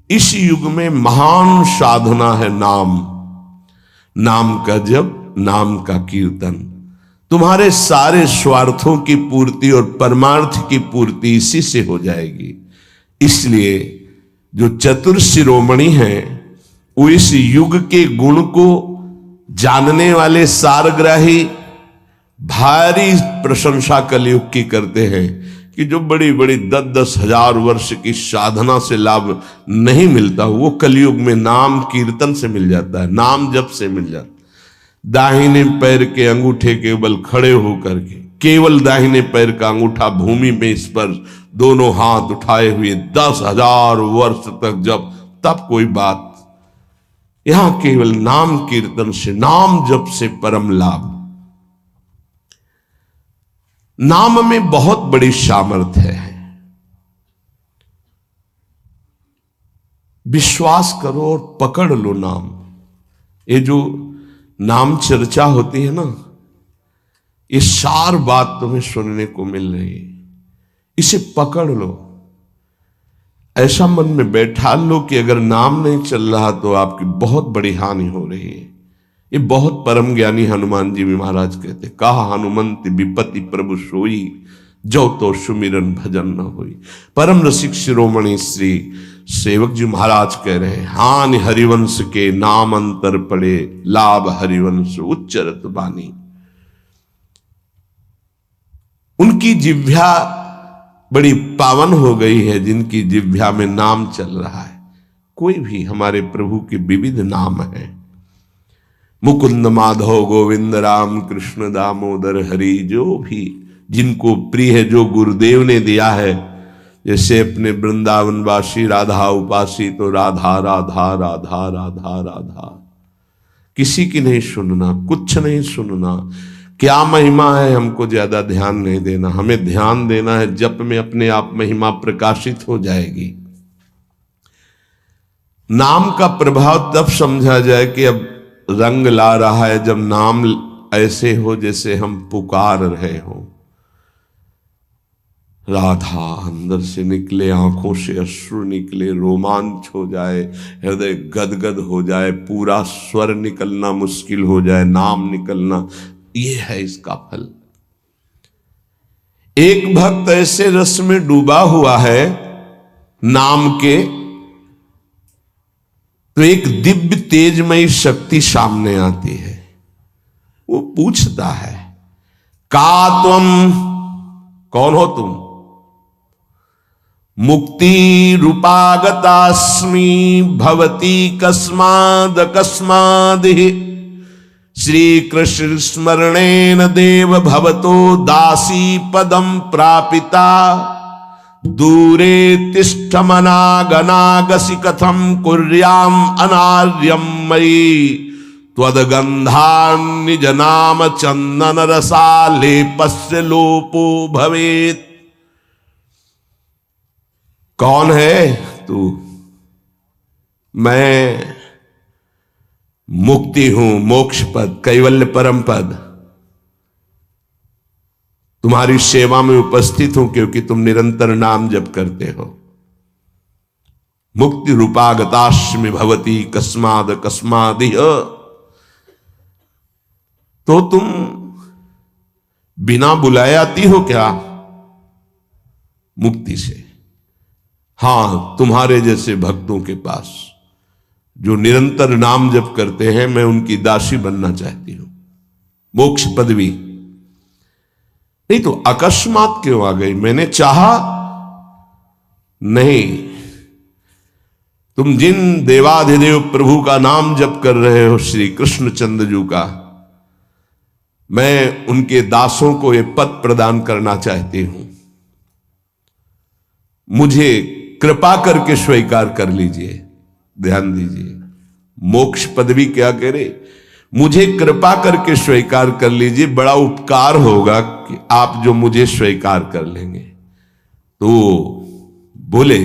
इस युग में महान साधना है नाम, नाम का जप, नाम का कीर्तन। तुम्हारे सारे स्वार्थों की पूर्ति और परमार्थ की पूर्ति इसी से हो जाएगी। इसलिए जो चतुर शिरोमणि हैं वो इस युग के गुण को जानने वाले सारग्राही भारी प्रशंसा कलयुग की करते हैं कि जो बड़ी बड़ी 10-10 हजार वर्ष की साधना से लाभ नहीं मिलता वो कलयुग में नाम कीर्तन से मिल जाता है, नाम जप से मिल जाता है। दाहिने पैर के अंगूठे के बल खड़े होकर के केवल दाहिने पैर का अंगूठा भूमि में स्पर्श, दोनों हाथ उठाए हुए 10,000 वर्ष तक जब, तब कोई बात। यहां केवल नाम कीर्तन से, नाम जप से परम लाभ। नाम में बहुत बड़ी सामर्थ्य है। विश्वास करो और पकड़ लो नाम। ये जो नाम चर्चा होती है ना, ये सार बात तुम्हें सुनने को मिल रही है, इसे पकड़ लो। ऐसा मन में बैठा लो कि अगर नाम नहीं चल रहा तो आपकी बहुत बड़ी हानि हो रही है। ये बहुत परम ज्ञानी हनुमान जी भी महाराज कहते, कहा हनुमंत विपत्ति प्रभु सोई, जो तो सुमिरन भजन न होई। परम रसिक शिरोमणि श्री सेवक जी महाराज कह रहे हैं, हानि हरिवंश के नाम अंतर पड़े, लाभ हरिवंश उच्चरत बानी। उनकी जिह्वा बड़ी पावन हो गई है जिनकी जिह्वा में नाम चल रहा है। कोई भी हमारे प्रभु के विविध नाम है, मुकुंद माधव गोविंद राम कृष्ण दामोदर हरि, जो भी जिनको प्रिय है, जो गुरुदेव ने दिया है। जैसे अपने वृंदावनवासी राधा उपासी तो राधा राधा राधा राधा राधा, किसी की नहीं सुनना, कुछ नहीं सुनना। क्या महिमा है हमको ज्यादा ध्यान नहीं देना, हमें ध्यान देना है जप में अपने आप महिमा प्रकाशित हो जाएगी। नाम का प्रभाव तब समझा जाए कि अब रंग ला रहा है जब नाम ऐसे हो जैसे हम पुकार रहे हो। राधा अंदर से निकले, आंखों से अश्रु निकले, रोमांच हो जाए, हृदय गदगद हो जाए, पूरा स्वर निकलना मुश्किल हो जाए, नाम निकलना, ये है इसका फल। एक भक्त ऐसे रस में डूबा हुआ है नाम के, तो एक दिव्य तेजमयी शक्ति सामने आती है। वो पूछता है, का तुम, कौन हो तुम? मुक्ति रूपागतास्मि भवती कस्माद कस्मादिहि, श्री कृष्ण स्मरणेन देव भवतो दासी पदम प्रापिता, दूरे तिष्ठमनागनागसि कथम कुर्याम अनार्यम मयि, त्वदगंधान् निज नाम चंदन रसालेपस्य लोपो भवेत्। कौन है तू? मैं मुक्ति हूं, मोक्ष पद, कैवल्य परम पद। तुम्हारी सेवा में उपस्थित हूं क्योंकि तुम निरंतर नाम जप करते हो। मुक्ति रूपागतास्मि भवती कस्माद कस्मादिह, तो तुम बिना बुलाए आती हो क्या? मुक्ति से। हां, तुम्हारे जैसे भक्तों के पास जो निरंतर नाम जप करते हैं, मैं उनकी दासी बनना चाहती हूं, मोक्ष पदवी। नहीं तो अकस्मात क्यों आ गई? मैंने चाहा नहीं। तुम जिन देवाधिदेव प्रभु का नाम जप कर रहे हो, श्री कृष्ण चंद्र का, मैं उनके दासों को यह पद प्रदान करना चाहती हूं। मुझे कृपा करके स्वीकार कर लीजिए। ध्यान दीजिए, मोक्ष पदवी क्या करे? मुझे कृपा करके स्वीकार कर लीजिए, बड़ा उपकार होगा कि आप जो मुझे स्वीकार कर लेंगे। तो बोले,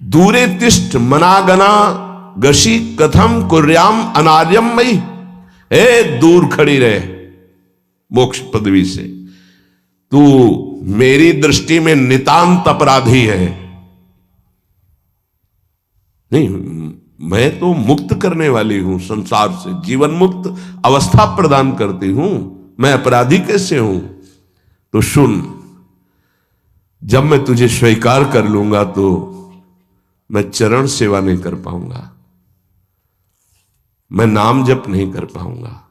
दूरे तिष्ठ मनागना गशी कथम कुर्याम अनार्यम मयि, दूर खड़ी रहे मोक्ष पदवी से, तू मेरी दृष्टि में नितांत अपराधी है। नहीं, मैं तो मुक्त करने वाली हूं संसार से, जीवन मुक्त अवस्था प्रदान करती हूं, मैं अपराधी कैसे हूं? तो सुन, जब मैं तुझे स्वीकार कर लूंगा तो मैं चरण सेवा नहीं कर पाऊंगा, मैं नाम जप नहीं कर पाऊंगा,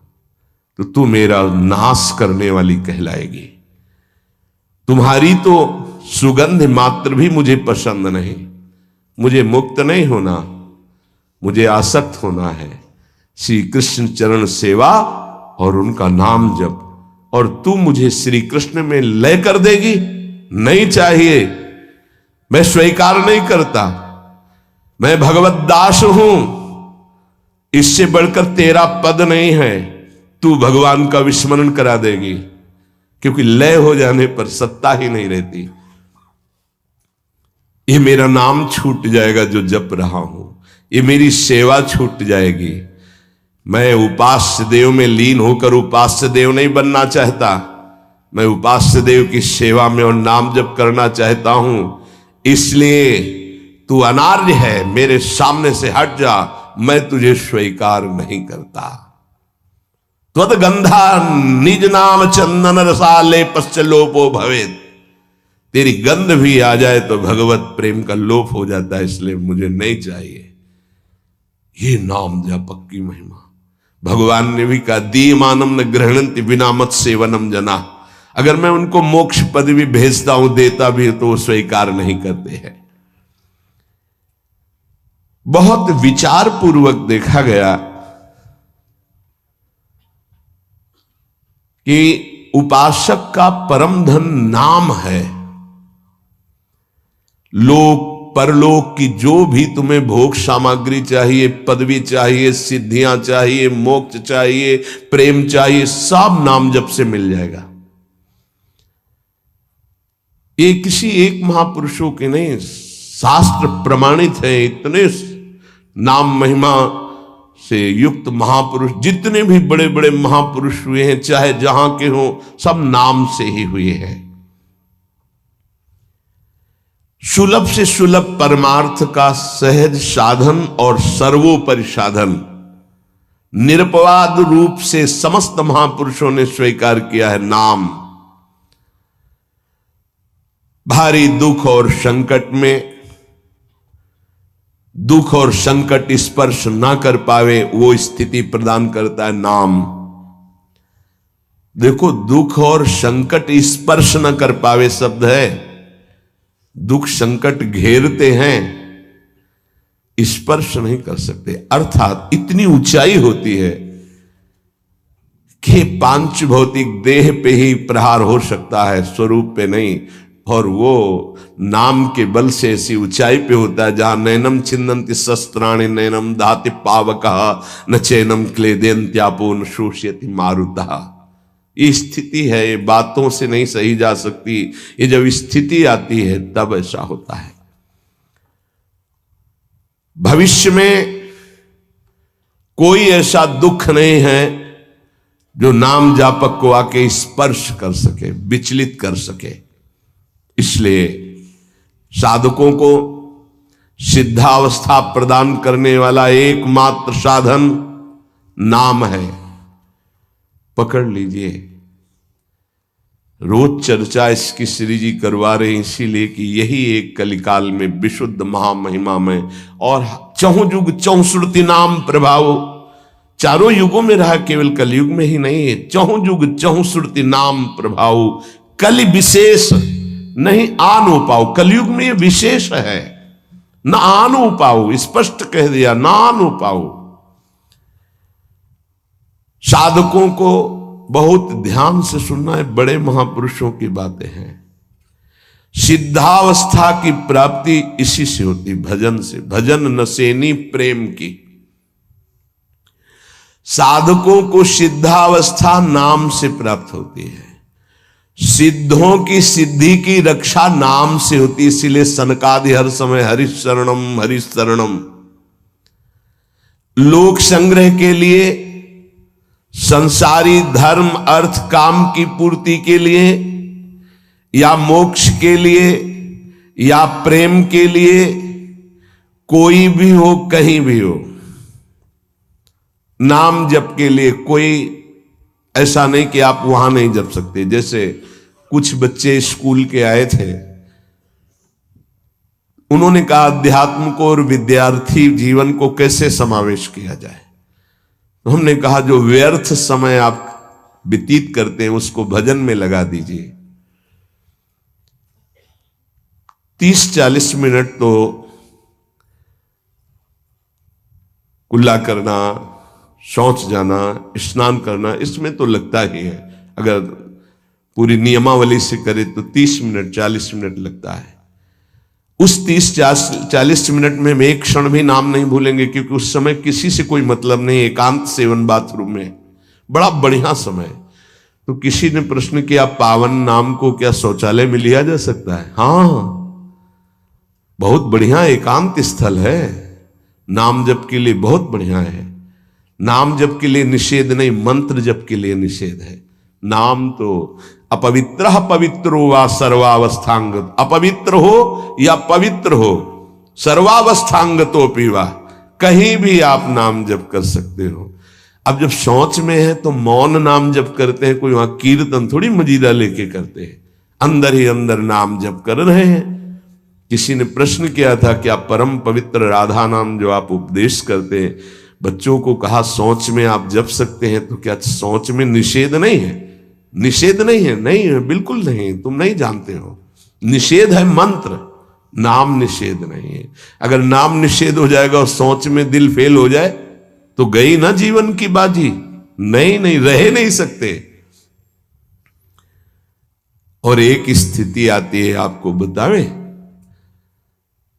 तो तू मेरा नाश करने वाली कहलाएगी। तुम्हारी तो सुगंध मात्र भी मुझे पसंद नहीं। मुझे मुक्त नहीं होना, मुझे आसक्त होना है श्री कृष्ण चरण सेवा और उनका नाम जप। और तू मुझे श्री कृष्ण में लय कर देगी? नहीं चाहिए, मैं स्वीकार नहीं करता। मैं भगवत दास हूं, इससे बढ़कर तेरा पद नहीं है। तू भगवान का विस्मरण करा देगी, क्योंकि लय हो जाने पर सत्ता ही नहीं रहती। ये मेरा नाम छूट जाएगा जो जप रहा हूं, ये मेरी सेवा छूट जाएगी। मैं उपास्य देव में लीन होकर उपास्य देव नहीं बनना चाहता, मैं उपास्य देव की सेवा में और नाम जप करना चाहता हूं। इसलिए तू अनार्य है, मेरे सामने से हट जा, मैं तुझे स्वीकार नहीं करता। त्वद गंधा निज नाम चंदन रसाले पश्चलोपो भवेद। तेरी गंध भी आ जाए तो भगवत प्रेम का लोप हो जाता है, इसलिए मुझे नहीं चाहिए। ये नाम जपक की महिमा। भगवान ने भी कहा, दीयमानम न ग्रहणंति बिना मत सेवनम जना। अगर मैं उनको मोक्ष पद भी भेजता हूं, देता भी तो वो स्वीकार नहीं करते हैं। बहुत विचार पूर्वक देखा गया कि उपासक का परम धन नाम है। लोक परलोक की जो भी तुम्हें भोग सामग्री चाहिए, पदवी चाहिए, सिद्धियां चाहिए, मोक्ष चाहिए, प्रेम चाहिए, सब नाम जप से मिल जाएगा। ये किसी एक महापुरुषों के नहीं, शास्त्र प्रमाणित है। इतने नाम महिमा से युक्त महापुरुष, जितने भी बड़े बड़े महापुरुष हुए हैं, चाहे जहां के हों, सब नाम से ही हुए हैं। सुलभ से सुलभ परमार्थ का सहज साधन और सर्वोपरि साधन निरपवाद रूप से समस्त महापुरुषों ने स्वीकार किया है नाम। भारी दुख और संकट में, दुख और संकट स्पर्श ना कर पावे, वो स्थिति प्रदान करता है नाम। देखो, दुख और संकट स्पर्श न कर पावे शब्द है। दुख संकट घेरते हैं, स्पर्श नहीं कर सकते। अर्थात इतनी ऊंचाई होती है कि पांच भौतिक देह पे ही प्रहार हो सकता है, स्वरूप पे नहीं। और वो नाम के बल से ऐसी ऊंचाई पे होता है जहां नैनम छिन्नन्ति शस्त्राणि नैनम दाति पावकः न चैनम क्लेदयन्त्यापो न शोष्यति मारुतः। ये स्थिति है, ये बातों से नहीं सही जा सकती। ये जब स्थिति आती है तब ऐसा होता है। भविष्य में कोई ऐसा दुख नहीं है जो नाम जापक को आके स्पर्श कर सके, विचलित कर सके। इसलिए साधकों को सिद्धावस्था प्रदान करने वाला एकमात्र साधन नाम है। पकड़ लीजिए। रोज चर्चा इसकी श्री जी करवा रहे हैं, इसीलिए कि यही एक कलिकाल में विशुद्ध महामहिमा में और चहुं युग चहुश्रुति नाम प्रभाव, चारों युगों में रहा, केवल कलयुग में ही नहीं है। चहुं युग चहुश्रुति नाम प्रभाव, कलि विशेष नहीं आनो पाओ। कलयुग में ये विशेष है, न आनो पाओ, स्पष्ट कह दिया, ना आनो पाओ। साधकों को बहुत ध्यान से सुनना है, बड़े महापुरुषों की बातें हैं। सिद्धावस्था की प्राप्ति इसी से होती, भजन से। भजन नसेनी प्रेम की। साधकों को सिद्धावस्था नाम से प्राप्त होती है। सिद्धों की सिद्धि की रक्षा नाम से होती, इसीलिए सनकादि हर समय हरिशरणम हरिशरणम। लोक संग्रह के लिए, संसारी धर्म अर्थ काम की पूर्ति के लिए, या मोक्ष के लिए, या प्रेम के लिए कोई भी हो, कहीं भी हो, नाम जप के लिए कोई ऐसा नहीं कि आप वहां नहीं जप सकते। जैसे कुछ बच्चे स्कूल के आए थे, उन्होंने कहा अध्यात्म को और विद्यार्थी जीवन को कैसे समावेश किया जाए। तो हमने कहा जो व्यर्थ समय आप व्यतीत करते हैं उसको भजन में लगा दीजिए। 30-40 मिनट तो कुल्ला करना, शौच जाना, स्नान करना, इसमें तो लगता ही है। अगर पूरी नियमावली से करे तो 30 मिनट 40 मिनट लगता है। उस 30-40 मिनट में हम एक क्षण भी नाम नहीं भूलेंगे, क्योंकि उस समय किसी से कोई मतलब नहीं, एकांत सेवन बाथरूम में, बड़ा बढ़िया समय। तो किसी ने प्रश्न किया पावन नाम को क्या शौचालय में लिया जा सकता है? हाँ, बहुत बढ़िया एकांत स्थल है, नाम जप के लिए बहुत बढ़िया है। नाम जप के लिए निषेध नहीं, मंत्र जप के लिए निषेध है। नाम तो अपवित्र पवित्रो वा सर्वावस्थांगत, अपवित्र हो या पवित्र हो, सर्वावस्थांगतो पीवा, कहीं भी आप नाम जप कर सकते हो। अब जब शौच में है तो मौन नाम जप करते हैं, कोई वहां कीर्तन थोड़ी मजीरा लेके करते हैं, अंदर ही अंदर नाम जप कर रहे हैं। किसी ने प्रश्न किया था कि आप परम पवित्र राधा नाम जो आप उपदेश करते हैं, बच्चों को कहा सोच में आप जप सकते हैं, तो क्या सोच में निषेध नहीं है? निषेध नहीं है, नहीं है, बिल्कुल नहीं, तुम नहीं जानते हो। निषेध है मंत्र, नाम निषेध नहीं है। अगर नाम निषेध हो जाएगा और सोच में दिल फेल हो जाए तो गई ना जीवन की बाजी, नहीं नहीं, रह नहीं सकते। और एक स्थिति आती है, आपको बतावे,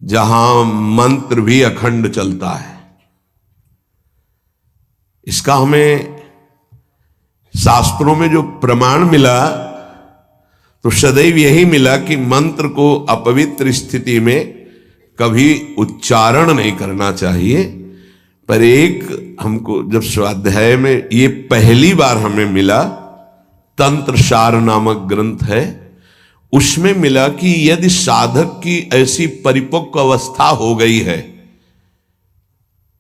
जहां मंत्र भी अखंड चलता है। इसका हमें शास्त्रों में जो प्रमाण मिला तो सदैव यही मिला कि मंत्र को अपवित्र स्थिति में कभी उच्चारण नहीं करना चाहिए। पर एक हमको जब स्वाध्याय में ये पहली बार हमें मिला, तंत्र सार नामक ग्रंथ है, उसमें मिला कि यदि साधक की ऐसी परिपक्व अवस्था हो गई है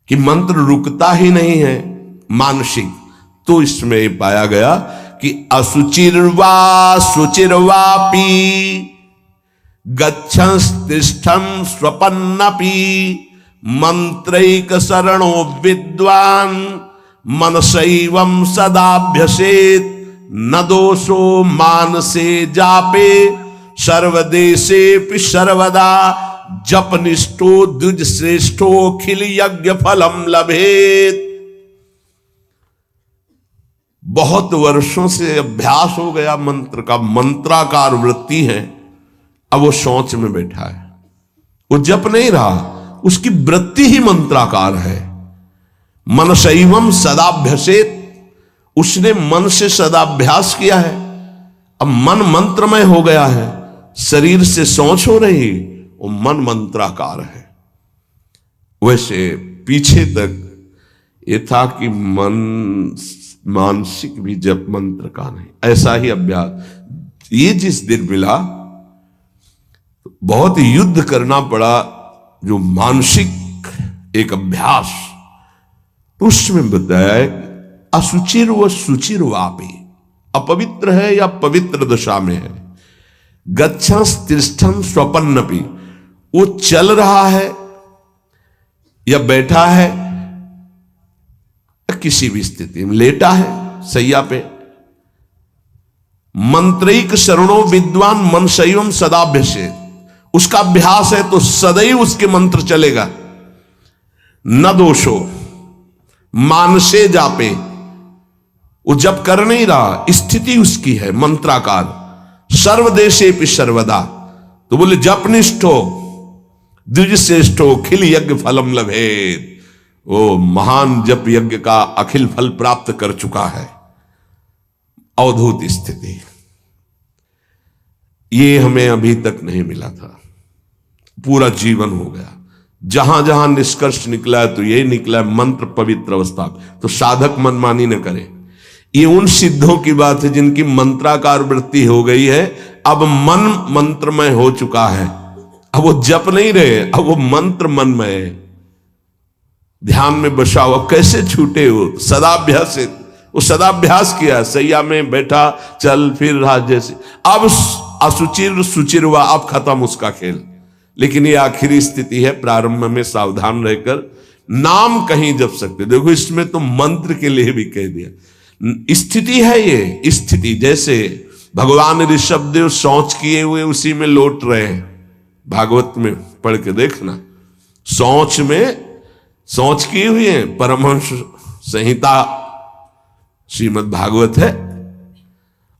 कि मंत्र रुकता ही नहीं है मानसिक, तो इसमें पाया गया कि असुचिर्वा शुचिर्वापी गच्छंस्तिष्ठं स्वपन्नपि मंत्रैक शरणो विद्वान् मनसैवं सदाभ्यसेत् न दोषो मानसे जापे सर्वदेशेपि सर्वदा जपनिष्ठो द्विज श्रेष्ठो खिल यज्ञ फलम लभेत। बहुत वर्षों से अभ्यास हो गया मंत्र का, मंत्राकार वृत्ति है, अब वो शौच में बैठा है, वो जप नहीं रहा, उसकी वृत्ति ही मंत्राकार है। मनसैवं सदाभ्यसेत, उसने मन से सदाभ्यास किया है, अब मन मंत्रमय हो गया है, शरीर से शौच हो रही, वो मन मंत्राकार है। वैसे पीछे तक ये था कि मन मानसिक भी जप मंत्र का नहीं, ऐसा ही अभ्यास। ये जिस दिन मिला बहुत युद्ध करना पड़ा, जो मानसिक एक अभ्यास, उसमें बताया असुचिर व सुचिर वापी, अपवित्र है या पवित्र दशा में है, गच्छंस तिष्ठं स्वपन्नपि, वो चल रहा है या बैठा है, किसी भी स्थिति में लेटा है सैया पे, मंत्रैक शरणो विद्वान मनसैवं सदाभ्यसेत्, उसका अभ्यास है तो सदैव उसके मंत्र चलेगा। न दोषो मानसे जापे, वो जब कर नहीं रहा, स्थिति उसकी है मंत्राकार, सर्वदेशेपि सर्वदा, तो बोले जपनिष्ठो द्विज श्रेष्ठो खिल यज्ञ फलम लभेत, वो महान जप यज्ञ का अखिल फल प्राप्त कर चुका है। अवधूत स्थिति, ये हमें अभी तक नहीं मिला था, पूरा जीवन हो गया। जहां जहां निष्कर्ष निकला है तो यही निकला है, मंत्र पवित्र अवस्था। तो साधक मनमानी न करे। ये उन सिद्धों की बात है जिनकी मंत्राकार वृत्ति हो गई है, अब मन मंत्रमय हो चुका है, अब वो जप नहीं रहे, अब वो मंत्र मन में है, ध्यान में बसा हुआ। कैसे छूटे वो? सदाभ्यास। वो सदाभ्यास किया, सैया में बैठा, चल फिर रहा जैसे। अब असुचिर सुचिर हुआ, अब खत्म उसका खेल। लेकिन ये आखिरी स्थिति है, प्रारंभ में सावधान रहकर नाम कहीं जप सकते। देखो इसमें तो मंत्र के लिए भी कह दिया। स्थिति है ये स्थिति, जैसे भगवान ऋषभदेव शौच किए हुए उसी में लौट रहे हैं। भागवत में पढ़ के देखना, शौच में शौच किए हुए हैं। परमहंस संहिता श्रीमद् भागवत है,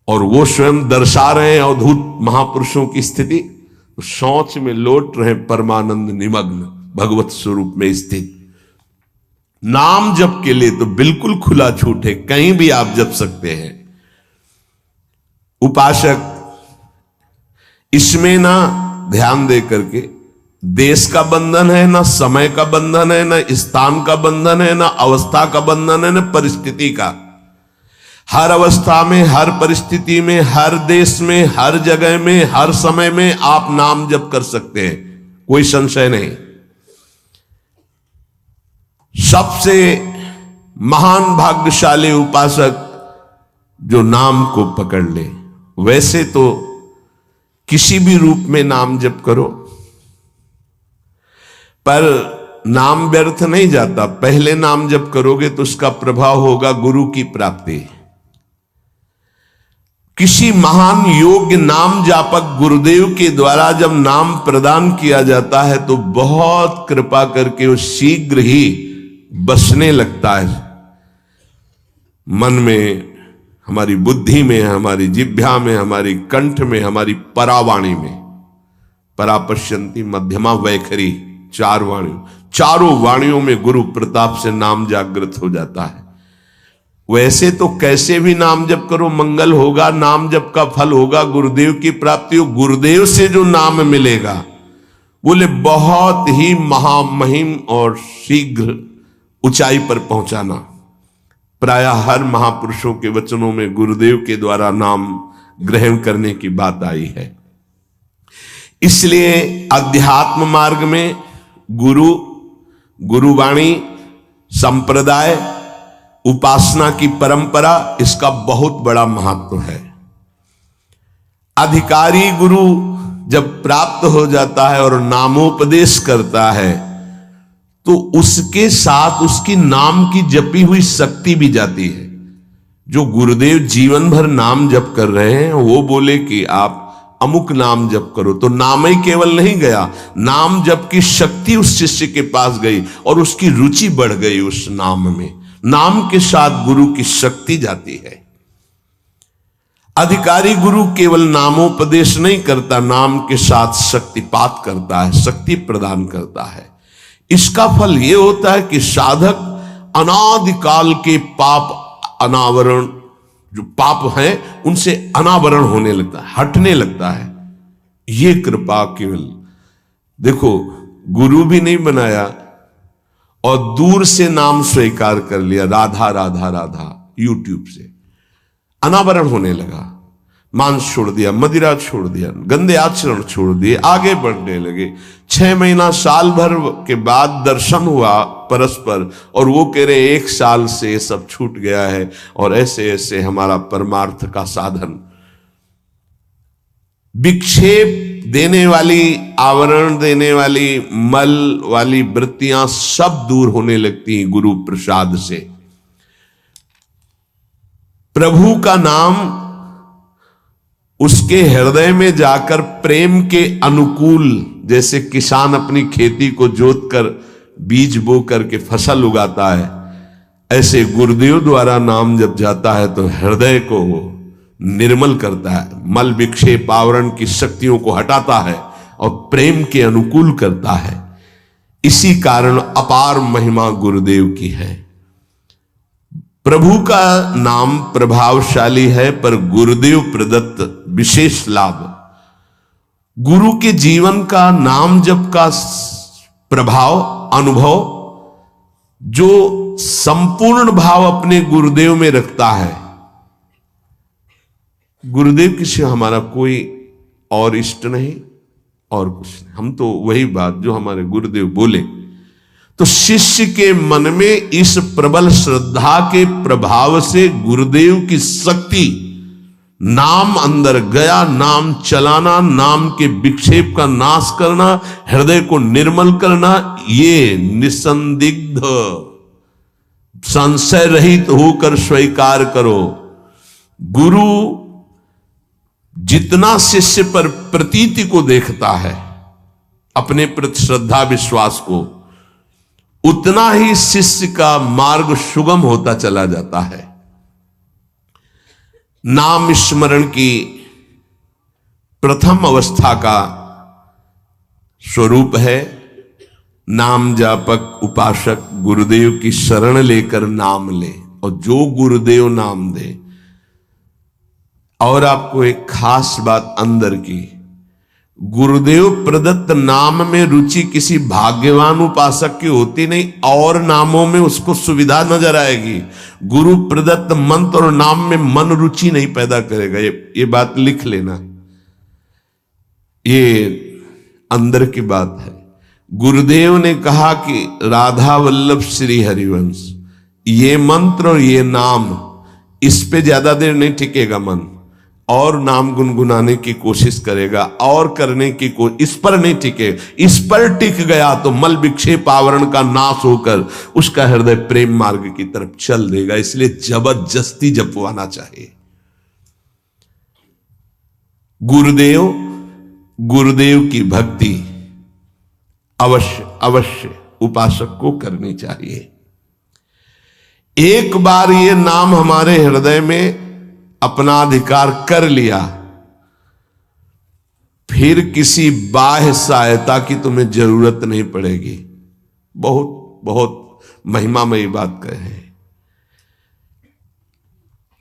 और वो स्वयं दर्शा रहे हैं अवधूत महापुरुषों की स्थिति। शौच में लौट रहे, परमानंद निमग्न, भगवत स्वरूप में स्थित। नाम जप के लिए तो बिल्कुल खुला छूट है, कहीं भी आप जप सकते हैं। उपासक इसमें ना ध्यान दे करके, देश का बंधन है, ना समय का बंधन है, ना स्थान का बंधन है, ना अवस्था का बंधन है, ना परिस्थिति का। हर अवस्था में, हर परिस्थिति में, हर देश में, हर जगह में, हर समय में आप नाम जप कर सकते हैं, कोई संशय नहीं। सबसे महान भाग्यशाली उपासक जो नाम को पकड़ ले। वैसे तो किसी भी रूप में नाम जप करो, पर नाम व्यर्थ नहीं जाता। पहले नाम जप करोगे तो उसका प्रभाव होगा गुरु की प्राप्ति। किसी महान योग्य नाम जापक गुरुदेव के द्वारा जब नाम प्रदान किया जाता है तो बहुत कृपा करके वो शीघ्र ही बसने लगता है मन में, हमारी बुद्धि में, हमारी जिह्वा में, हमारी कंठ में, हमारी परावाणी में। परापश्यंती मध्यमा वैखरी, चार वाणियों, चारों वाणियों में गुरु प्रताप से नाम जागृत हो जाता है। वैसे तो कैसे भी नाम जप करो मंगल होगा, नाम जप का फल होगा, गुरुदेव की प्राप्ति हो। गुरुदेव से जो नाम मिलेगा बोले बहुत ही महामहिम और शीघ्र ऊंचाई पर पहुंचाना। प्राय हर महापुरुषों के वचनों में गुरुदेव के द्वारा नाम ग्रहण करने की बात आई है। इसलिए अध्यात्म मार्ग में गुरु, गुरुवाणी, संप्रदाय, उपासना की परंपरा, इसका बहुत बड़ा महत्व है। अधिकारी गुरु जब प्राप्त हो जाता है और नामोपदेश करता है तो उसके साथ उसकी नाम की जपी हुई शक्ति भी जाती है। जो गुरुदेव जीवन भर नाम जप कर रहे हैं वो बोले कि आप अमुक नाम जप करो, तो नाम ही केवल नहीं गया, नाम जप की शक्ति उस शिष्य के पास गई और उसकी रुचि बढ़ गई उस नाम में। नाम के साथ गुरु की शक्ति जाती है। अधिकारी गुरु केवल नामोपदेश नहीं करता, नाम के साथ शक्तिपात करता है, शक्ति प्रदान करता है। इसका फल यह होता है कि साधक अनादिकाल के पाप अनावरण, जो पाप हैं उनसे अनावरण होने लगता है, हटने लगता है। ये कृपा केवल देखो, गुरु भी नहीं बनाया और दूर से नाम स्वीकार कर लिया, राधा राधा राधा, यूट्यूब से अनावरण होने लगा। मांस छोड़ दिया, मदिरा छोड़ दिया, गंदे आचरण छोड़ दिए, आगे बढ़ने लगे। 6 महीना साल भर के बाद दर्शन हुआ परस्पर और वो कह रहे 1 साल से ये सब छूट गया है और ऐसे ऐसे हमारा परमार्थ का साधन। विक्षेप देने वाली, आवरण देने वाली, मल वाली वृत्तियां सब दूर होने लगती हैं गुरु प्रसाद से। प्रभु का नाम उसके हृदय में जाकर प्रेम के अनुकूल, जैसे किसान अपनी खेती को जोत कर बीज बो करके फसल उगाता है, ऐसे गुरुदेव द्वारा नाम जब जाता है तो हृदय को निर्मल करता है, मल विक्षेप आवरण की शक्तियों को हटाता है और प्रेम के अनुकूल करता है। इसी कारण अपार महिमा गुरुदेव की है। प्रभु का नाम प्रभावशाली है, पर गुरुदेव प्रदत्त विशेष लाभ। गुरु के जीवन का नाम जप का प्रभाव, अनुभव, जो संपूर्ण भाव अपने गुरुदेव में रखता है। गुरुदेव की सिवा हमारा कोई और इष्ट नहीं, और कुछ नहीं। हम तो वही बात जो हमारे गुरुदेव बोले। तो शिष्य के मन में इस प्रबल श्रद्धा के प्रभाव से गुरुदेव की शक्ति, नाम अंदर गया, नाम चलाना, नाम के विक्षेप का नाश करना, हृदय को निर्मल करना, ये निसंदिग्ध संशय रहित होकर स्वीकार करो। गुरु जितना शिष्य पर प्रतीति को देखता है, अपने प्रति श्रद्धा विश्वास को, उतना ही शिष्य का मार्ग सुगम होता चला जाता है। नाम स्मरण की प्रथम अवस्था का स्वरूप है नाम जापक उपासक गुरुदेव की शरण लेकर नाम ले, और जो गुरुदेव नाम दे। और आपको एक खास बात अंदर की, गुरुदेव प्रदत्त नाम में रुचि किसी भाग्यवान उपासक की होती नहीं, और नामों में उसको सुविधा नजर आएगी। गुरु प्रदत्त मंत्र और नाम में मन रुचि नहीं पैदा करेगा। ये बात लिख लेना, ये अंदर की बात है। गुरुदेव ने कहा कि राधा वल्लभ श्री हरिवंश, ये मंत्र और ये नाम, इस पे ज्यादा देर नहीं टिकेगा मन, और नाम गुनगुनाने की कोशिश करेगा, और करने की इस पर नहीं टिके। इस पर टिक गया तो मल विक्षेप आवरण का नाश होकर उसका हृदय प्रेम मार्ग की तरफ चल देगा। इसलिए जबरदस्ती जपवाना चाहिए। गुरुदेव की भक्ति अवश्य उपासक को करनी चाहिए। एक बार ये नाम हमारे हृदय में अपना अधिकार कर लिया, फिर किसी बाह्य सहायता की तुम्हें जरूरत नहीं पड़ेगी। बहुत बहुत महिमामयी बात कहे।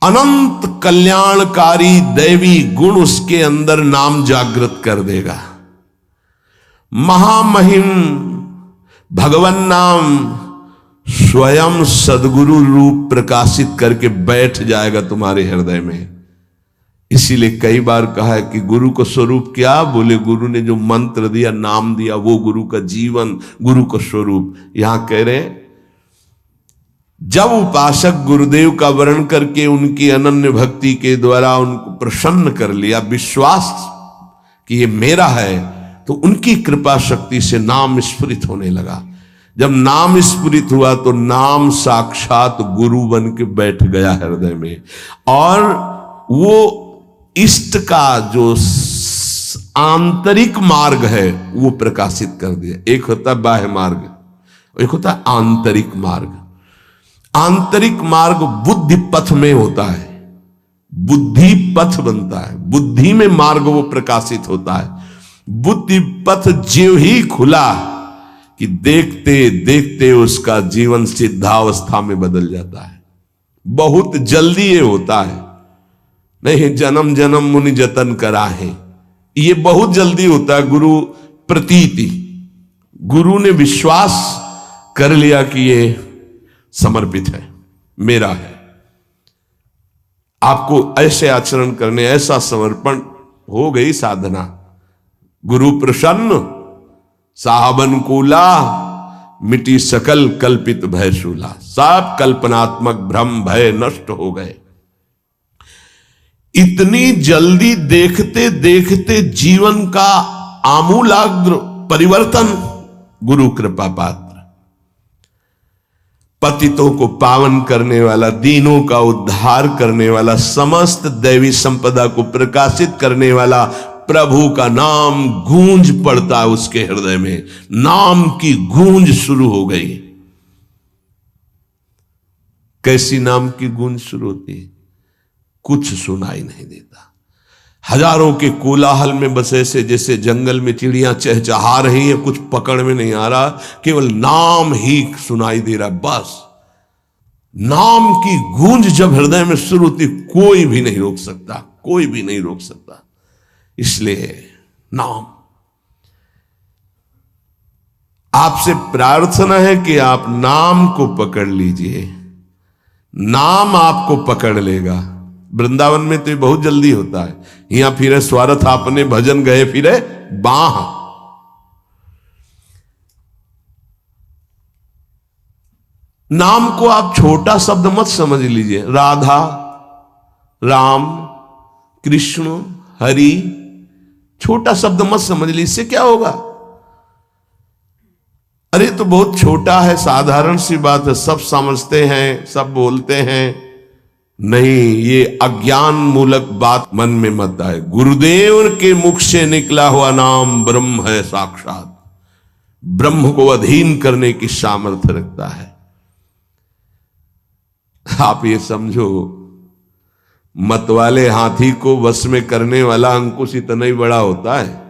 अनंत कल्याणकारी दैवी गुण उसके अंदर नाम जागृत कर देगा। महामहिम भगवान नाम स्वयं सदगुरु रूप प्रकाशित करके बैठ जाएगा तुम्हारे हृदय में। इसीलिए कई बार कहा है कि गुरु को स्वरूप क्या? बोले गुरु ने जो मंत्र दिया, नाम दिया, वो गुरु का जीवन, गुरु का स्वरूप। यहां कह रहे हैं जब उपासक गुरुदेव का वर्ण करके उनकी अनन्य भक्ति के द्वारा उनको प्रसन्न कर लिया, विश्वास कि ये मेरा है, तो उनकी कृपा शक्ति से नाम स्फुरित होने लगा। जब नाम स्फुरित हुआ तो नाम साक्षात गुरु बन के बैठ गया हृदय में, और वो इष्ट का जो आंतरिक मार्ग है वो प्रकाशित कर दिया। एक होता है बाह्य मार्ग, एक होता है आंतरिक मार्ग। आंतरिक मार्ग बुद्धि पथ में होता है, बुद्धि पथ बनता है, बुद्धि में मार्ग वो प्रकाशित होता है। बुद्धि पथ ज्यों ही खुला कि देखते देखते उसका जीवन सिद्धावस्था में बदल जाता है। बहुत जल्दी ये होता है, नहीं जन्म जन्म मुनि जतन करा है, ये बहुत जल्दी होता है। गुरु प्रतीति, गुरु ने विश्वास कर लिया कि ये समर्पित है, मेरा है। आपको ऐसे आचरण करने, ऐसा समर्पण, हो गई साधना। गुरु प्रसन्न साहब अनुकूला, मिटी सकल कल्पित भय शूला। सब कल्पनात्मक भ्रम भय नष्ट हो गए। इतनी जल्दी देखते देखते जीवन का आमूलाग्र परिवर्तन गुरु कृपा पात्र, पतितों को पावन करने वाला, दीनों का उद्धार करने वाला, समस्त दैवी संपदा को प्रकाशित करने वाला प्रभु का नाम गूंज पड़ता है उसके हृदय में। नाम की गूंज शुरू हो गई। कैसी नाम की गूंज शुरू होती है? कुछ सुनाई नहीं देता। हजारों के कोलाहल में बस ऐसे जैसे जंगल में चिड़ियां चहचहा रही हैं, कुछ पकड़ में नहीं आ रहा, केवल नाम ही सुनाई दे रहा। बस नाम की गूंज जब हृदय में शुरू होती, कोई भी नहीं रोक सकता, कोई भी नहीं रोक सकता। इसलिए नाम, आपसे प्रार्थना है कि आप नाम को पकड़ लीजिए, नाम आपको पकड़ लेगा। वृंदावन में तो ये बहुत जल्दी होता है। यहां फिरे स्वार्थ आपने भजन गए फिरे बाह। नाम को आप छोटा शब्द मत समझ लीजिए। राधा, राम, कृष्ण, हरि, छोटा शब्द मत समझ लीजिए। इससे क्या होगा? अरे तो बहुत छोटा है, साधारण सी बात है, सब समझते हैं, सब बोलते हैं। नहीं, ये अज्ञान मूलक बात मन में मत आए। गुरुदेव के मुख से निकला हुआ नाम ब्रह्म है साक्षात। ब्रह्म को अधीन करने की सामर्थ्य रखता है। आप ये समझो, मतवाले हाथी को वश में करने वाला अंकुश इतना ही बड़ा होता है,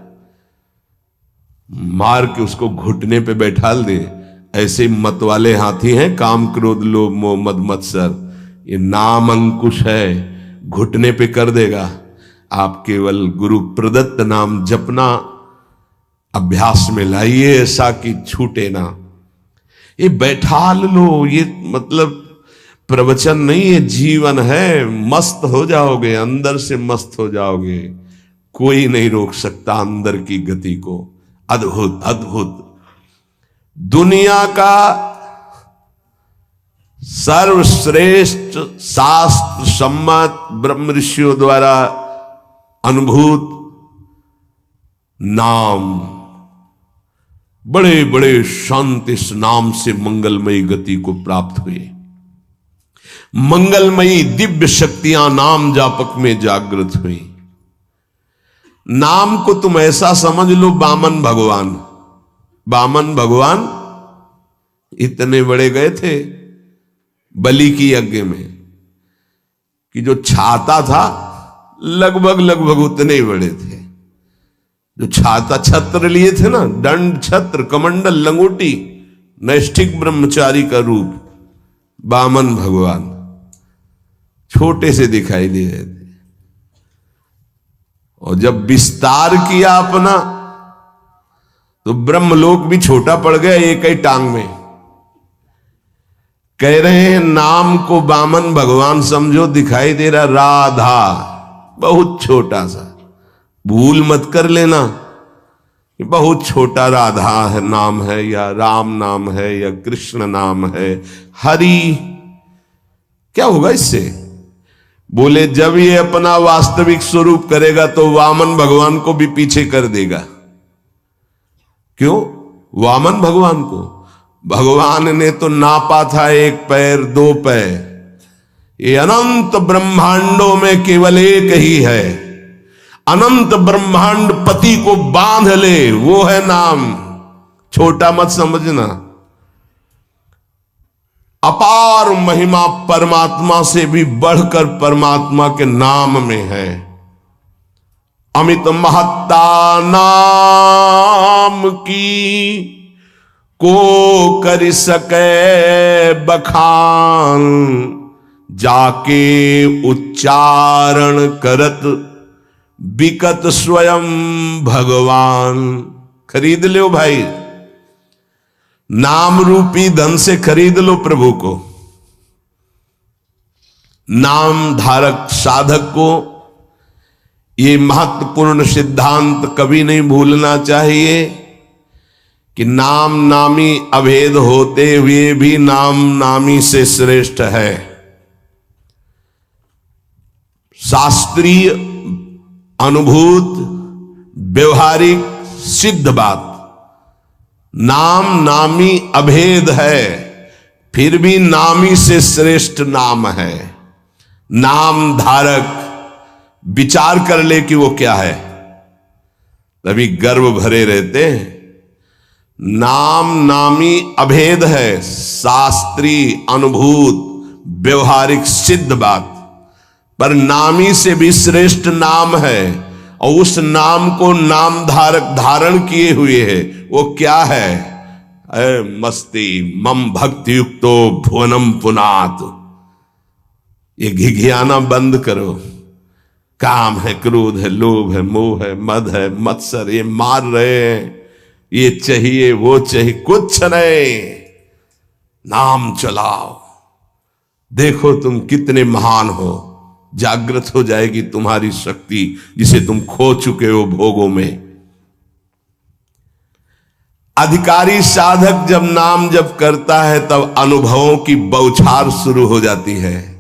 मार के उसको घुटने पे बैठाल दे। ऐसे मतवाले हाथी हैं काम, क्रोध, लोभ, मोह, मद, मत्सर। ये नाम अंकुश है, घुटने पे कर देगा। आप केवल गुरु प्रदत्त नाम जपना अभ्यास में लाइए, ऐसा कि छूटे ना। ये बैठा लो, ये मतलब प्रवचन नहीं है, जीवन है। मस्त हो जाओगे, अंदर से मस्त हो जाओगे। कोई नहीं रोक सकता अंदर की गति को। अद्भुत अद्भुत। दुनिया का सर्वश्रेष्ठ शास्त्र सम्मत ब्रह्म ऋषियों द्वारा अनुभूत नाम, बड़े बड़े संत इस नाम से मंगलमयी गति को प्राप्त हुए। मंगलमयी दिव्य शक्तियां नाम जापक में जागृत हुई। नाम को तुम ऐसा समझ लो, वामन भगवान। वामन भगवान इतने बड़े गए थे बलि की यज्ञ में कि जो छाता था लगभग लगभग उतने ही बड़े थे। जो छाता, छत्र लिए थे ना, दंड, छत्र, कमंडल, लंगोटी, नैष्ठिक ब्रह्मचारी का रूप, वामन भगवान छोटे से दिखाई दे रहे थे। और जब विस्तार किया अपना तो ब्रह्मलोक भी छोटा पड़ गया एक ही टांग में। कह रहे हैं नाम को वामन भगवान समझो, दिखाई दे रहा राधा, बहुत छोटा सा। भूल मत कर लेना, बहुत छोटा राधा है नाम है, या राम नाम है, या कृष्ण नाम है, हरि। क्या होगा इससे? बोले जब ये अपना वास्तविक स्वरूप करेगा तो वामन भगवान को भी पीछे कर देगा। क्यों? वामन भगवान को भगवान ने तो नापा था 1 पैर 2 पैर। ये अनंत ब्रह्मांडों में केवल एक ही है। अनंत ब्रह्मांड पति को बांध ले, वो है नाम। छोटा मत समझना। अपार महिमा परमात्मा से भी बढ़कर परमात्मा के नाम में है। अमित महत्ता नाम की को कर सके बखान, जाके उच्चारण करत बिकत स्वयं भगवान। खरीद लो भाई, नाम रूपी धन से खरीद लो प्रभु को। नाम धारक साधक को ये महत्वपूर्ण सिद्धांत कभी नहीं भूलना चाहिए कि नाम नामी अभेद होते हुए भी नाम नामी से श्रेष्ठ है। शास्त्रीय, अनुभूत, व्यवहारिक, सिद्ध बात, नाम नामी अभेद है, फिर भी नामी से श्रेष्ठ नाम है। नाम धारक विचार कर ले कि वो क्या है, तभी गर्व भरे रहते हैं। नाम नामी अभेद है, शास्त्रीय, अनुभूत, व्यवहारिक, सिद्ध बात, पर नामी से भी श्रेष्ठ नाम है। और उस नाम को नाम धारक धारण किए हुए है, वो क्या है? मस्ती मम भक्ति युक्तो भुवनम पुनात। ये घिघियाना बंद करो। काम है, क्रोध है, लोभ है, मोह है, मद है, मत्सर, ये मार रहे हैं, ये चाहिए वो चाहिए, कुछ नहीं। नाम चलाओ, देखो तुम कितने महान हो। जागृत हो जाएगी तुम्हारी शक्ति, जिसे तुम खो चुके हो भोगों में। अधिकारी साधक जब नाम जप करता है तब अनुभवों की बौछार शुरू हो जाती है।